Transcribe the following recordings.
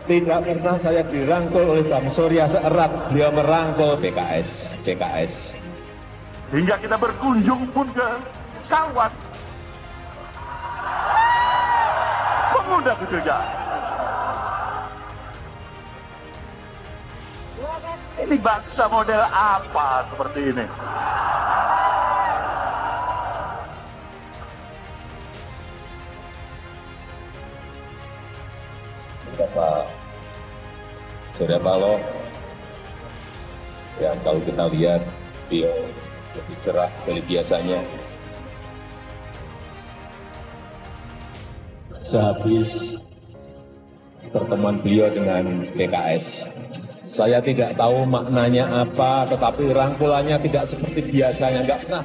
Tidak pernah saya dirangkul oleh Bang Surya seerat beliau merangkul PKS. Hingga kita berkunjung pun ke kawan pemuda kecil. Ini bangsa model apa seperti ini? Bapak Surya Paloh yang kalau kita lihat beliau lebih cerah dari biasanya. Sehabis pertemuan beliau dengan PKS, saya tidak tahu maknanya apa, tetapi rangkulannya tidak seperti biasanya, enggak pernah.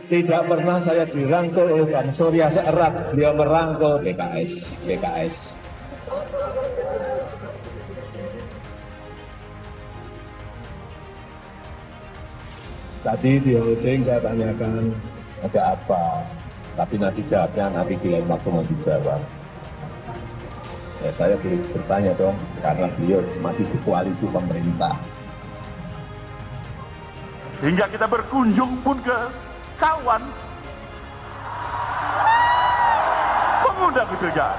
Tidak pernah saya dirangkul oleh Bang Surya seerat beliau merangkul PKS. Tadi di holding saya tanyakan ada apa, tapi nanti jawabnya nanti di lain waktu mau dijawab. Ya saya bertanya dong, karena beliau masih di koalisi pemerintah. Hingga kita berkunjung pun ke kawan pemuda kecil.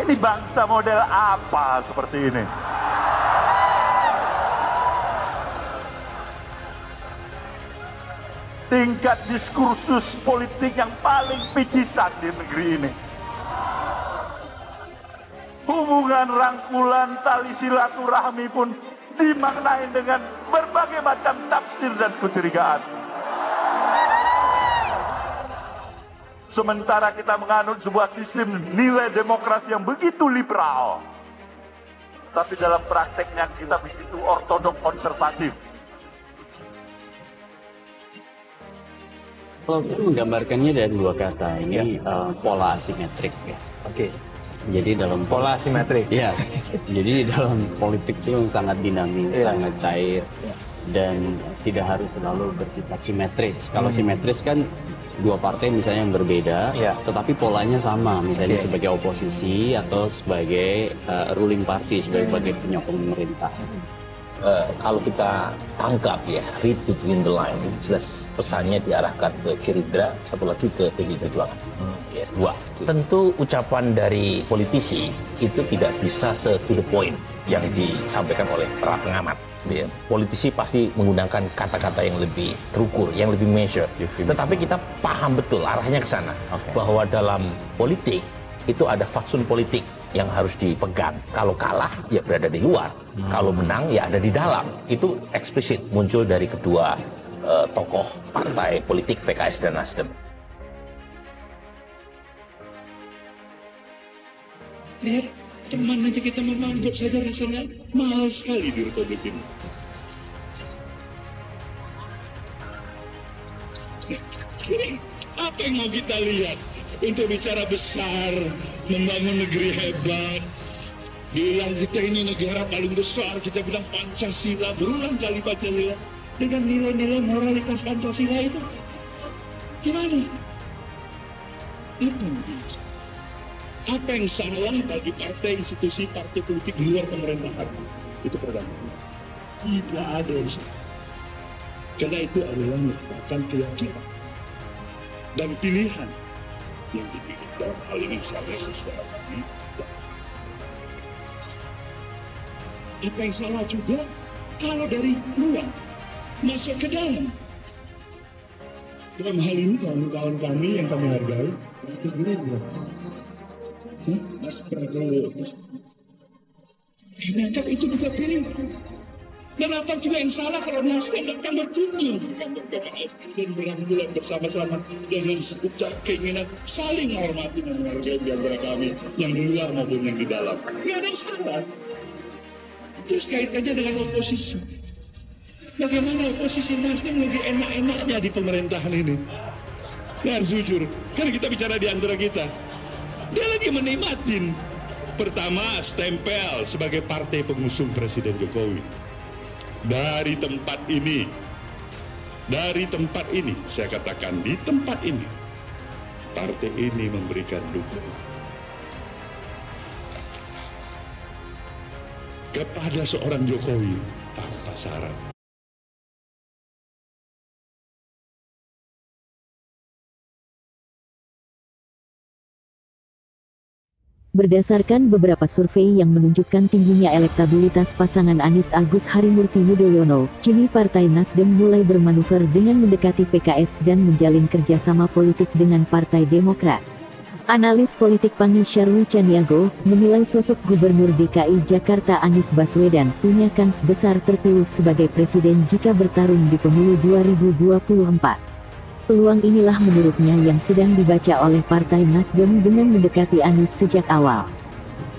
Ini bangsa model apa seperti ini? Tingkat diskursus politik yang paling picisan di negeri ini. Hubungan rangkulan tali silaturahmi pun dimaknai dengan berbagai macam tafsir dan kecurigaan. Sementara kita menganut sebuah sistem nilai demokrasi yang begitu liberal, tapi dalam prakteknya kita begitu ortodok konservatif. Kalau saya menggambarkannya dari dua kata ini, pola asimetrik ya. Oke. Jadi dalam Pola asimetrik. ya, jadi dalam politik itu sangat dinamis, sangat cair, dan tidak harus selalu bersifat simetris. Kalau simetris kan dua partai misalnya yang berbeda, tetapi polanya sama, misalnya sebagai oposisi atau sebagai ruling party, sebagai penyokong pemerintah. Kalau kita tangkap ya, read between the line, itu jelas pesannya diarahkan ke Gerindra, satu lagi ke PDI Perjuangan. Ya, dua. Tentu ucapan dari politisi itu tidak bisa to the point yang disampaikan oleh para pengamat. Ya. Politisi pasti menggunakan kata-kata yang lebih terukur, yang lebih measure. Tetapi kita paham betul arahnya ke sana. Bahwa dalam politik itu ada fatsun politik yang harus dipegang. Kalau kalah ya berada di luar, kalau menang ya ada di dalam. Itu eksplisit muncul dari kedua tokoh partai politik PKS dan Nasdem. Lihat, teman aja kita menganggap saja rasanya mahal sekali di Republik ini. Apa yang mau kita lihat? Untuk bicara besar, membangun negeri hebat, bilang kita ini negara paling besar, kita bilang Pancasila, berulang kali Pancasila, dengan nilai-nilai moralitas Pancasila itu, gimana? Apa yang salah bagi partai, institusi, partai politik di luar pemerintahan? Itu pertama. Tidak ada yang salah. Karena itu adalah merupakan keyakinan dan pilihan yang dipilih dalam hal ini saya saudara kami. Apa yang salah juga kalau dari luar masuk ke dalam. Dalam hal ini kawan-kawan kami yang kami hargai, Partai Gerindra, Mas Prabowo, kami anggap itu juga pilihan. Dan apa juga yang salah kalau Nasdem datang berkunjung ke kantor PKS dan berangkulan bersama-sama dengan ucap keinginan saling menghormati dan menghargai di antara kami yang di luar maupun yang di dalam. Tidak ada yang salah. Terus kaitannya dengan oposisi. Bagaimana oposisi Nasdem lagi enak-enaknya di pemerintahan ini? Nah, harus jujur, kan kita bicara di antara kita. Dia lagi menikmatin pertama stempel sebagai partai pengusung Presiden Jokowi. Dari tempat ini, saya katakan di tempat ini, partai ini memberikan dukungan kepada seorang Jokowi tanpa syarat. Berdasarkan beberapa survei yang menunjukkan tingginya elektabilitas pasangan Anies Agus Harimurti Yudhoyono, kini Partai Nasdem mulai bermanuver dengan mendekati PKS dan menjalin kerjasama politik dengan Partai Demokrat. Analis politik Pangi Syarwi Caniago menilai sosok Gubernur DKI Jakarta Anies Baswedan punya kans besar terpilih sebagai presiden jika bertarung di pemilu 2024. Peluang inilah menurutnya yang sedang dibaca oleh Partai Nasdem dengan mendekati Anies sejak awal.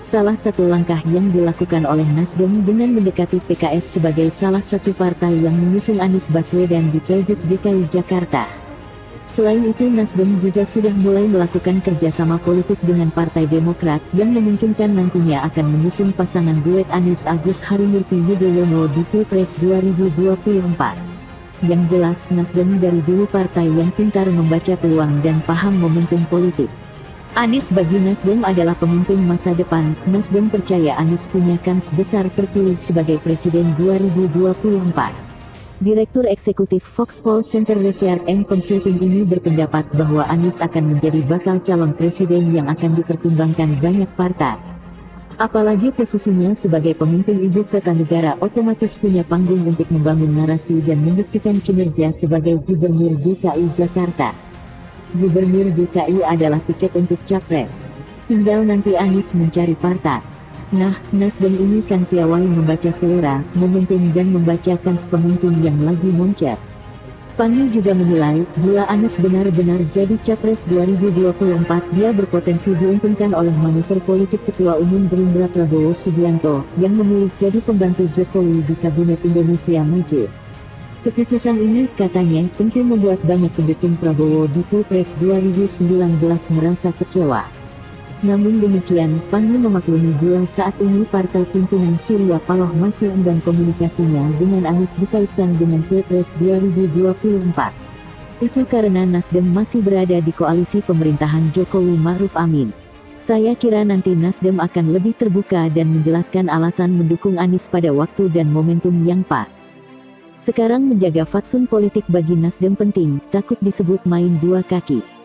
Salah satu langkah yang dilakukan oleh Nasdem dengan mendekati PKS sebagai salah satu partai yang mengusung Anies Baswedan di Pilgub DKI Jakarta. Selain itu, Nasdem juga sudah mulai melakukan kerjasama politik dengan Partai Demokrat yang memungkinkan nantinya akan mengusung pasangan duet Anies Agus Harimurti Yudhoyono di Pilpres 2024. Yang jelas, Nasdem dari dulu partai yang pintar membaca peluang dan paham momentum politik. Anies bagi Nasdem adalah pemimpin masa depan. Nasdem percaya Anies punya kans besar terpilih sebagai presiden 2024. Direktur Eksekutif Foxpol Center Research and Consulting ini berpendapat bahwa Anies akan menjadi bakal calon presiden yang akan dipertimbangkan banyak partai. Apalagi posisinya sebagai pemimpin ibu kota negara otomatis punya panggung untuk membangun narasi dan membuktikan kinerja sebagai Gubernur DKI Jakarta. Gubernur DKI adalah tiket untuk capres. Tinggal nanti Anies mencari partai. Nah, Nasdem ini kan piawai membaca selera, momentum dan membaca kans pemimpin yang lagi moncer. Pangi juga menilai, bila Anies benar-benar jadi Capres 2024, dia berpotensi diuntungkan oleh manuver politik Ketua Umum Gerindra Prabowo Subianto, yang memilih jadi pembantu Jokowi di Kabinet Indonesia Maju. Keputusan ini, katanya, tentu membuat banyak pendukung Prabowo di Pilpres 2019 merasa kecewa. Namun demikian, Pangi memaklumi bila saat ini partai pimpinan Surya Paloh masih enggan komunikasinya dengan Anies dikaitkan dengan Pilpres 2024. Itu karena Nasdem masih berada di koalisi pemerintahan Jokowi Ma'ruf Amin. Saya kira nanti Nasdem akan lebih terbuka dan menjelaskan alasan mendukung Anies pada waktu dan momentum yang pas. Sekarang menjaga fatsun politik bagi Nasdem penting, takut disebut main dua kaki.